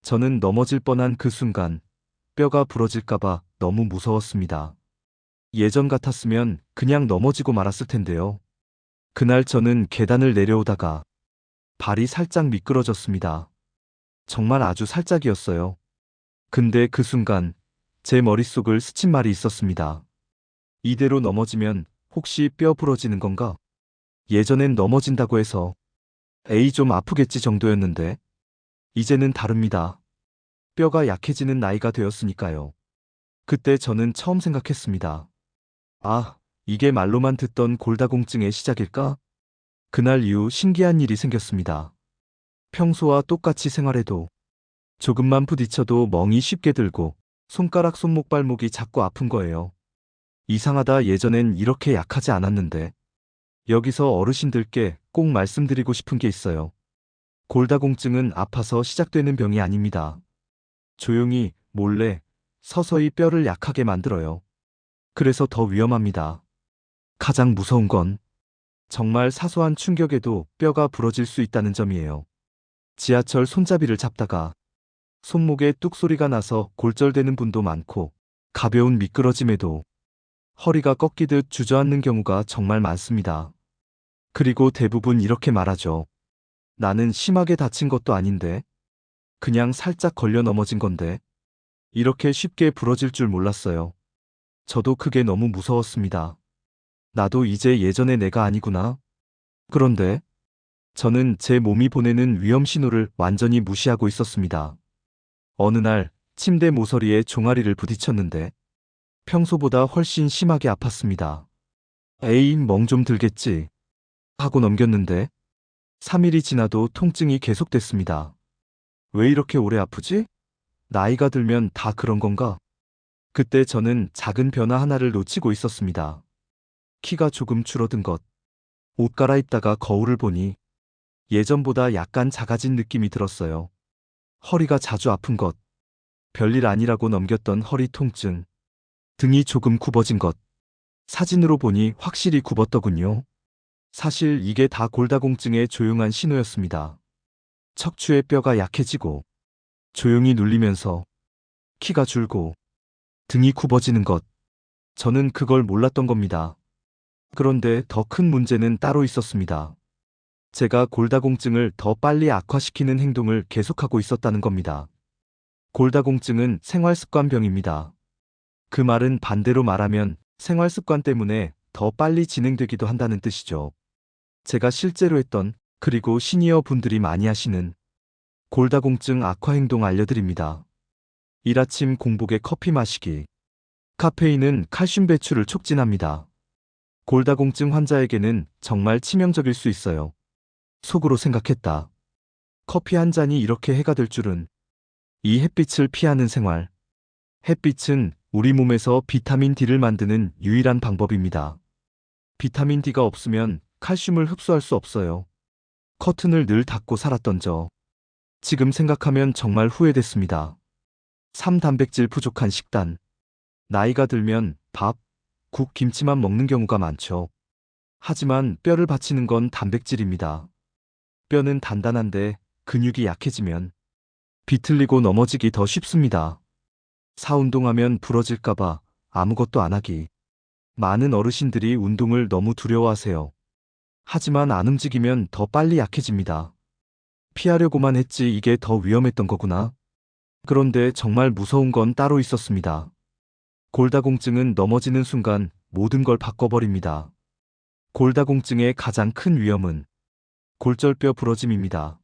저는 넘어질 뻔한 그 순간 뼈가 부러질까봐 너무 무서웠습니다. 예전 같았으면 그냥 넘어지고 말았을 텐데요. 그날 저는 계단을 내려오다가 발이 살짝 미끄러졌습니다. 정말 아주 살짝이었어요. 근데 그 순간 제 머릿속을 스친 말이 있었습니다. 이대로 넘어지면 혹시 뼈 부러지는 건가? 예전엔 넘어진다고 해서 에이 좀 아프겠지 정도였는데 이제는 다릅니다. 뼈가 약해지는 나이가 되었으니까요. 그때 저는 처음 생각했습니다. 아, 이게 말로만 듣던 골다공증의 시작일까? 그날 이후 신기한 일이 생겼습니다. 평소와 똑같이 생활해도 조금만 부딪혀도 멍이 쉽게 들고 손가락 손목 발목이 자꾸 아픈 거예요. 이상하다, 예전엔 이렇게 약하지 않았는데. 여기서 어르신들께 꼭 말씀드리고 싶은 게 있어요. 골다공증은 아파서 시작되는 병이 아닙니다. 조용히, 몰래, 서서히 뼈를 약하게 만들어요. 그래서 더 위험합니다. 가장 무서운 건 정말 사소한 충격에도 뼈가 부러질 수 있다는 점이에요. 지하철 손잡이를 잡다가 손목에 뚝 소리가 나서 골절되는 분도 많고, 가벼운 미끄러짐에도 허리가 꺾이듯 주저앉는 경우가 정말 많습니다. 그리고 대부분 이렇게 말하죠. 나는 심하게 다친 것도 아닌데, 그냥 살짝 걸려 넘어진 건데, 이렇게 쉽게 부러질 줄 몰랐어요. 저도 그게 너무 무서웠습니다. 나도 이제 예전의 내가 아니구나. 그런데 저는 제 몸이 보내는 위험 신호를 완전히 무시하고 있었습니다. 어느 날 침대 모서리에 종아리를 부딪혔는데 평소보다 훨씬 심하게 아팠습니다. 에이, 멍 좀 들겠지 하고 넘겼는데 3일이 지나도 통증이 계속됐습니다. 왜 이렇게 오래 아프지? 나이가 들면 다 그런 건가? 그때 저는 작은 변화 하나를 놓치고 있었습니다. 키가 조금 줄어든 것. 옷 갈아입다가 거울을 보니 예전보다 약간 작아진 느낌이 들었어요. 허리가 자주 아픈 것. 별일 아니라고 넘겼던 허리 통증. 등이 조금 굽어진 것. 사진으로 보니 확실히 굽었더군요. 사실 이게 다 골다공증의 조용한 신호였습니다. 척추의 뼈가 약해지고 조용히 눌리면서 키가 줄고 등이 굽어지는 것. 저는 그걸 몰랐던 겁니다. 그런데 더 큰 문제는 따로 있었습니다. 제가 골다공증을 더 빨리 악화시키는 행동을 계속하고 있었다는 겁니다. 골다공증은 생활습관병입니다. 그 말은 반대로 말하면 생활습관 때문에 더 빨리 진행되기도 한다는 뜻이죠. 제가 실제로 했던, 그리고 시니어 분들이 많이 하시는 골다공증 악화 행동 알려드립니다. 이일 아침 공복에 커피 마시기. 카페인은 칼슘 배출을 촉진합니다. 골다공증 환자에게는 정말 치명적일 수 있어요. 속으로 생각했다. 커피 한 잔이 이렇게 해가 될 줄은. 이 햇빛을 피하는 생활. 햇빛은 우리 몸에서 비타민 D를 만드는 유일한 방법입니다. 비타민 D가 없으면 칼슘을 흡수할 수 없어요. 커튼을 늘 닫고 살았던 저. 지금 생각하면 정말 후회됐습니다. 3단백질 부족한 식단. 나이가 들면 밥, 국, 김치만 먹는 경우가 많죠. 하지만 뼈를 받치는 건 단백질입니다. 뼈는 단단한데 근육이 약해지면 비틀리고 넘어지기 더 쉽습니다. 사운동하면 부러질까봐 아무것도 안 하기. 많은 어르신들이 운동을 너무 두려워하세요. 하지만 안 움직이면 더 빨리 약해집니다. 피하려고만 했지 이게 더 위험했던 거구나. 그런데 정말 무서운 건 따로 있었습니다. 골다공증은 넘어지는 순간 모든 걸 바꿔버립니다. 골다공증의 가장 큰 위험은 골절뼈 부러짐입니다.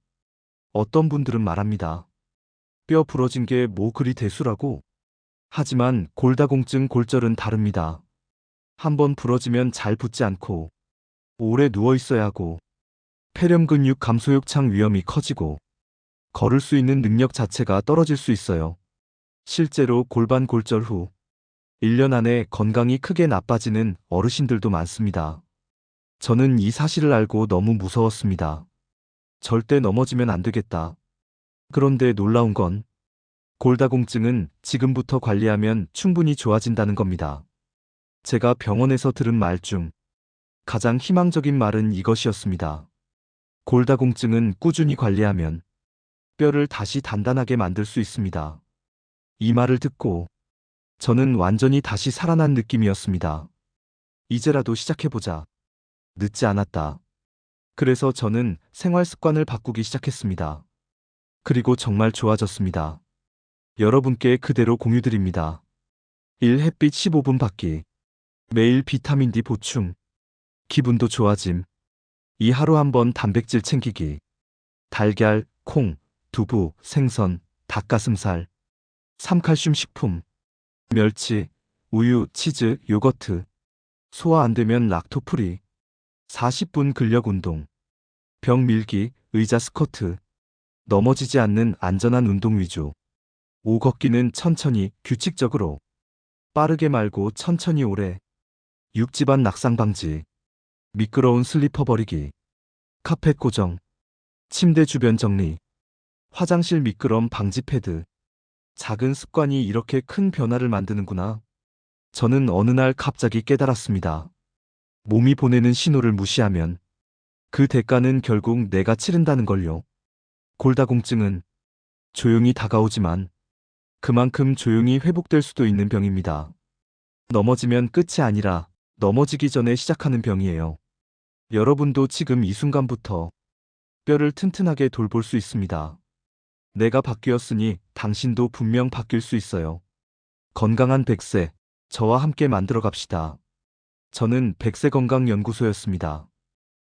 어떤 분들은 말합니다. 뼈 부러진 게 뭐 그리 대수라고? 하지만 골다공증 골절은 다릅니다. 한번 부러지면 잘 붙지 않고 오래 누워 있어야 하고 폐렴 근육 감소욕창 위험이 커지고 걸을 수 있는 능력 자체가 떨어질 수 있어요. 실제로 골반 골절 후 1년 안에 건강이 크게 나빠지는 어르신들도 많습니다. 저는 이 사실을 알고 너무 무서웠습니다. 절대 넘어지면 안 되겠다. 그런데 놀라운 건 골다공증은 지금부터 관리하면 충분히 좋아진다는 겁니다. 제가 병원에서 들은 말 중 가장 희망적인 말은 이것이었습니다. 골다공증은 꾸준히 관리하면 뼈를 다시 단단하게 만들 수 있습니다. 이 말을 듣고 저는 완전히 다시 살아난 느낌이었습니다. 이제라도 시작해보자. 늦지 않았다. 그래서 저는 생활 습관을 바꾸기 시작했습니다. 그리고 정말 좋아졌습니다. 여러분께 그대로 공유드립니다. 1. 햇빛 15분 받기. 매일 비타민 D 보충. 기분도 좋아짐. 2. 하루 한 번 단백질 챙기기. 달걀, 콩, 두부, 생선, 닭가슴살. 3. 칼슘 식품. 멸치, 우유, 치즈, 요거트. 소화 안 되면 락토프리. 40분 근력 운동. 벽 밀기, 의자 스쿼트. 넘어지지 않는 안전한 운동 위주. 5. 걷기는 천천히, 규칙적으로. 빠르게 말고 천천히 오래. 6. 집안 낙상 방지. 미끄러운 슬리퍼 버리기. 카펫 고정. 침대 주변 정리. 화장실 미끄럼 방지 패드. 작은 습관이 이렇게 큰 변화를 만드는구나. 저는 어느 날 갑자기 깨달았습니다. 몸이 보내는 신호를 무시하면 그 대가는 결국 내가 치른다는 걸요. 골다공증은 조용히 다가오지만 그만큼 조용히 회복될 수도 있는 병입니다. 넘어지면 끝이 아니라 넘어지기 전에 시작하는 병이에요. 여러분도 지금 이 순간부터 뼈를 튼튼하게 돌볼 수 있습니다. 내가 바뀌었으니 당신도 분명 바뀔 수 있어요. 건강한 100세, 저와 함께 만들어 갑시다. 저는 100세 건강연구소였습니다.